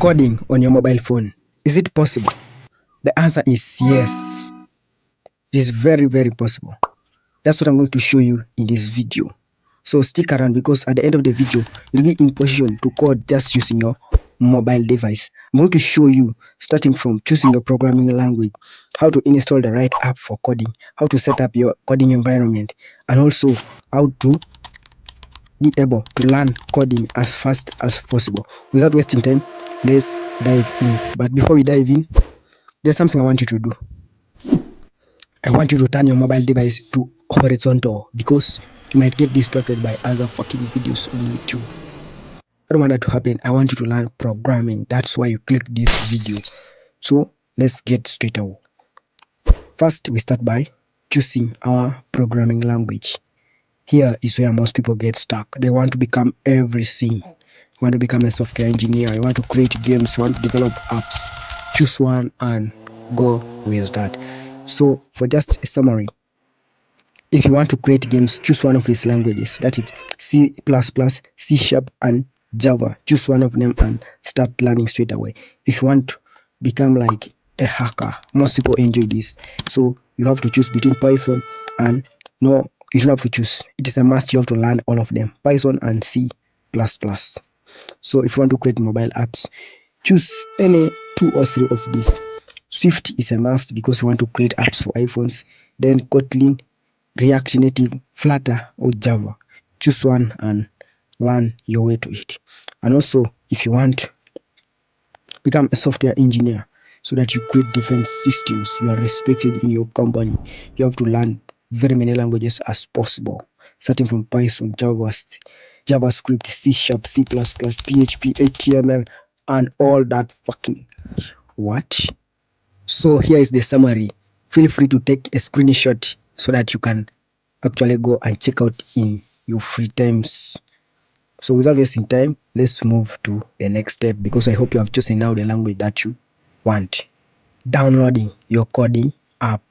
coding on your mobile phone. Is it possible? The answer is yes. It is very, very possible. That's what I'm going to show you in this video. So stick around because at the end of the video, you'll be in position to code just using your mobile device. I'm going to show you starting from choosing your programming language, how to install the right app for coding, how to set up your coding environment, and also how to be able to learn coding as fast as possible. Without wasting time, let's dive in. But before we dive in, there's something I want you to do. I want you to turn your mobile device to horizontal because you might get distracted by other fucking videos on YouTube. I don't want that to happen. I want you to learn programming. That's why you click this video. So let's get straight away. First, we start by choosing our programming language. Here is where most people get stuck. They want to become everything. You want to become a software engineer. You want to create games. You want to develop apps. Choose one and go with that. So for just a summary, if you want to create games, choose one of these languages. That is C++, C#, and Java. Choose one of them and start learning straight away. If you want to become like a hacker, most people enjoy this. So you have to choose between Python and no, you don't have to choose. It is a must. You have to learn all of them, Python and C++. So if you want to create mobile apps, choose any 2 or 3 of these. Swift is a must because you want to create apps for iPhones. Then Kotlin, React Native, Flutter, or Java. Choose one and learn your way to it. And also, if you want to become a software engineer so that you create different systems, you are respected in your company, you have to learn very many languages as possible, starting from Python, JavaScript, C#, C++, PHP, HTML, and all that fucking what? So here is the summary. Feel free to take a screenshot so that you can actually go and check out in your free times. So without wasting time, let's move to the next step because I hope you have chosen now the language that you want. Downloading your coding app.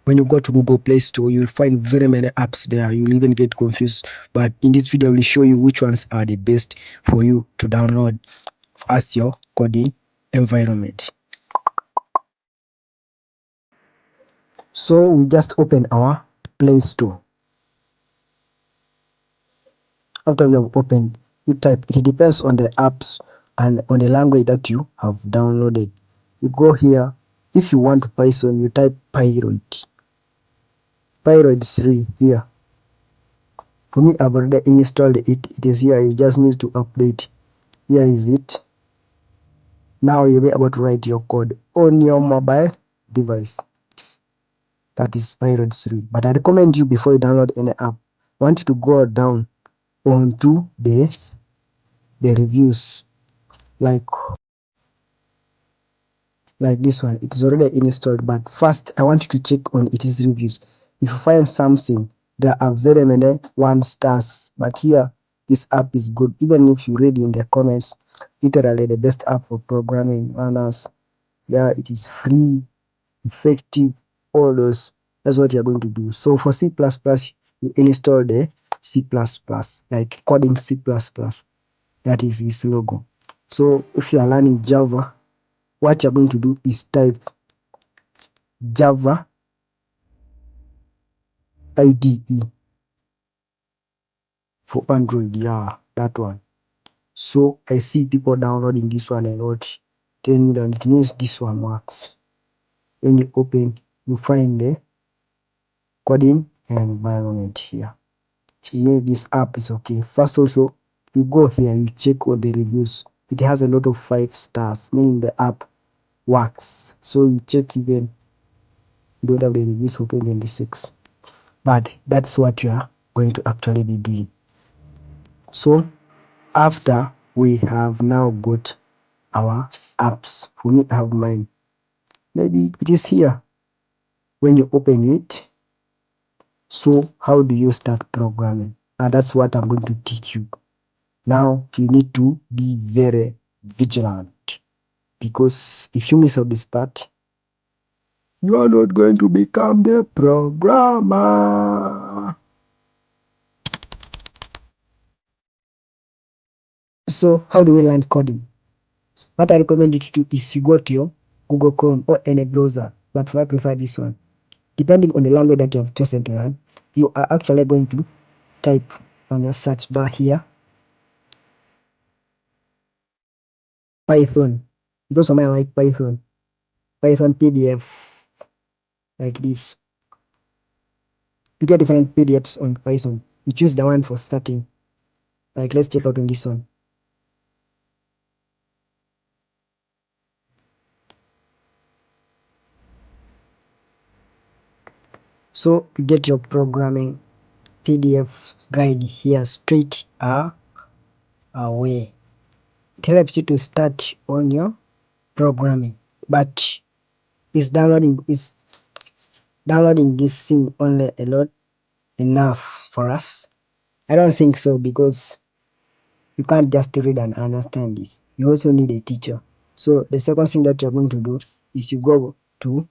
When you go to Google Play Store, you'll find very many apps there. You'll even get confused. But in this video, I will show you which ones are the best for you to download as your coding environment. So we just open our Play Store. After you have opened, you type. It depends on the apps and on the language that you have downloaded. You go here. If you want Python, you type Pyroid. Pyroid 3 here. For me, I've already installed it. It is here. You just need to update. Here is it. Now you'll be able to write your code on your mobile device. That is Pyroid 3. But I recommend you, before you download any app, I want you to go down onto the reviews, like this one. It is already installed, but first I want you to check on its reviews. If you find something, there are very many 1 stars, but here this app is good. Even if you read in the comments, literally the best app for programming learners. Yeah, it is free, effective, all those. That's what you're going to do. So for C++, you install the C++, like coding C++. That is its logo. So if you are learning Java, what you're going to do is type Java IDE for Android. Yeah, that one. So I see people downloading this one and not telling me that it means this one works. When you open, you find the coding environment here. Yeah, this app is okay. First, also, you go here, you check all the reviews. It has a lot of 5 stars, meaning the app works. So you check, even you don't have the reviews for 26. But that's what you are going to actually be doing. So after we have now got our apps, for me, I have mine. Maybe it is here when you open it. So how do you start programming? And that's what I'm going to teach you. Now you need to be very vigilant, because if you miss out this part, you are not going to become the programmer. So how do we learn coding? What I recommend you to do is you go to your Google Chrome or any browser, but I prefer this one. Depending on the language that you have chosen to learn, you are actually going to type on your search bar here Python. Because of I like Python PDF, like this. You get different PDFs on Python. You choose the one for starting. Like let's check out on this one. So you get your programming PDF guide here straight away. It helps you to start on your programming, but is downloading this thing only a lot enough for us? I don't think so, because you can't just read and understand this. You also need a teacher. So the second thing that you're going to do is you go to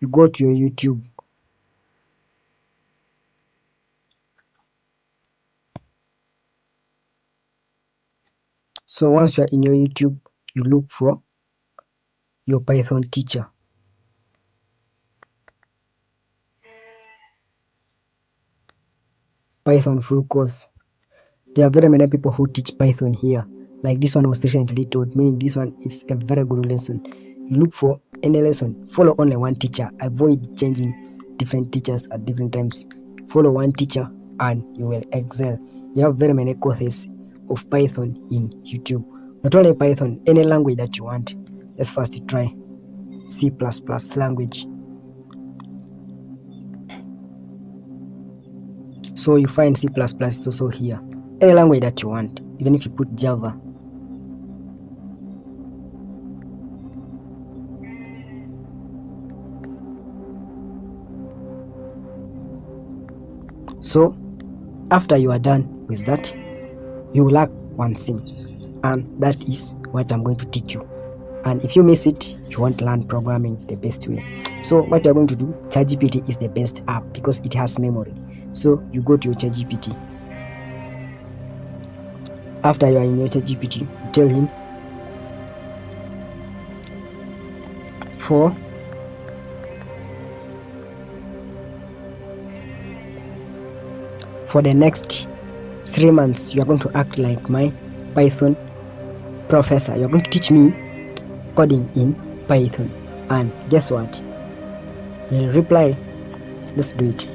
your YouTube. So once you're in your YouTube, you look for your Python teacher. Python full course. There are very many people who teach Python here. Like this one was recently taught, meaning this one is a very good lesson. You look for any lesson, follow only one teacher. Avoid changing different teachers at different times. Follow one teacher and you will excel. You have very many courses of Python in YouTube. Not only Python, any language that you want. Let's first try C++ language. So you find C++ is also here. Any language that you want, even if you put Java. So after you are done with that, you will lack one thing, and that is what I'm going to teach you. And if you miss it, you won't learn programming the best way. So what you're going to do, ChatGPT is the best app because it has memory. So you go to your ChatGPT. After you are in your ChatGPT, you tell him for the next 3 months, you are going to act like my Python professor. You're going to teach me coding in Python. And guess what? He'll reply, let's do it.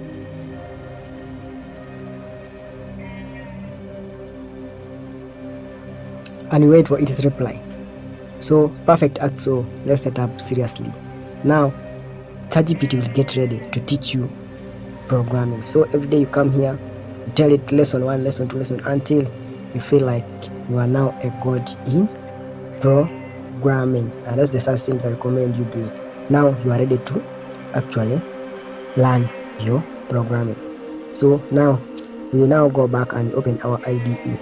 And you wait for its reply. So perfect act. So let's set up seriously. Now ChatGPT will get ready to teach you programming. So every day you come here, you tell it lesson 1, lesson 2, lesson, until you feel like you are now a god in programming. And that's the first thing I recommend you doing. Now you are ready to actually learn your programming. So now we now go back and open our IDE.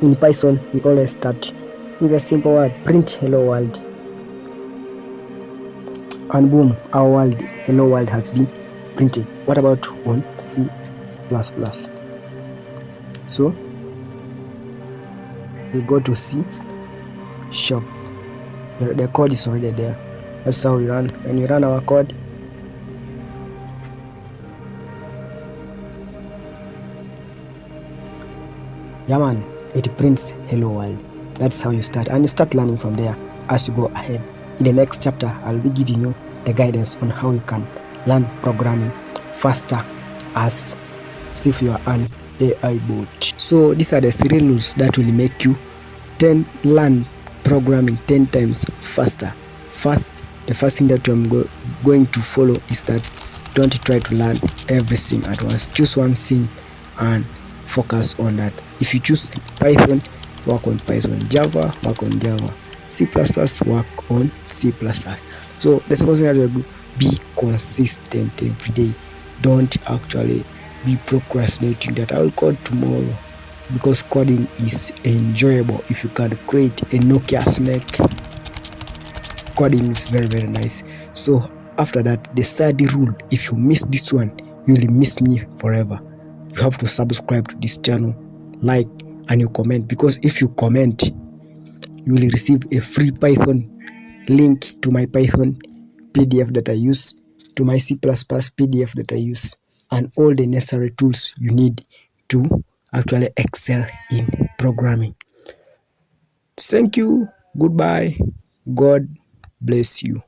In Python, we always start with a simple word, print hello world. And boom, our world, hello world, has been printed. What about on C++? So we go to C#. The code is already there. That's how we run. When we run our code, yeah man, it prints hello world. That's how you start, and you start learning from there as you go ahead. In the next chapter, I'll be giving you the guidance on how you can learn programming faster as if you are an AI bot. So these are the 3 rules that will make you learn programming 10 times faster. The first thing that I'm going to follow is that don't try to learn everything at once. Choose one thing and focus on that. If you choose Python, work on Python. Java, work on Java. C++, work on C++. So the second thing that you do, be consistent every day. Don't actually be procrastinating that I will code tomorrow, because coding is enjoyable. If you can create a Nokia snake, coding is very, very nice. So after that, the third rule, if you miss this one, you will miss me forever. You have to subscribe to this channel, like, and you comment, because if you comment, you will receive a free Python link to my Python PDF that I use, to my C++ PDF that I use, and all the necessary tools you need to actually excel in programming. Thank you. Goodbye. God bless you.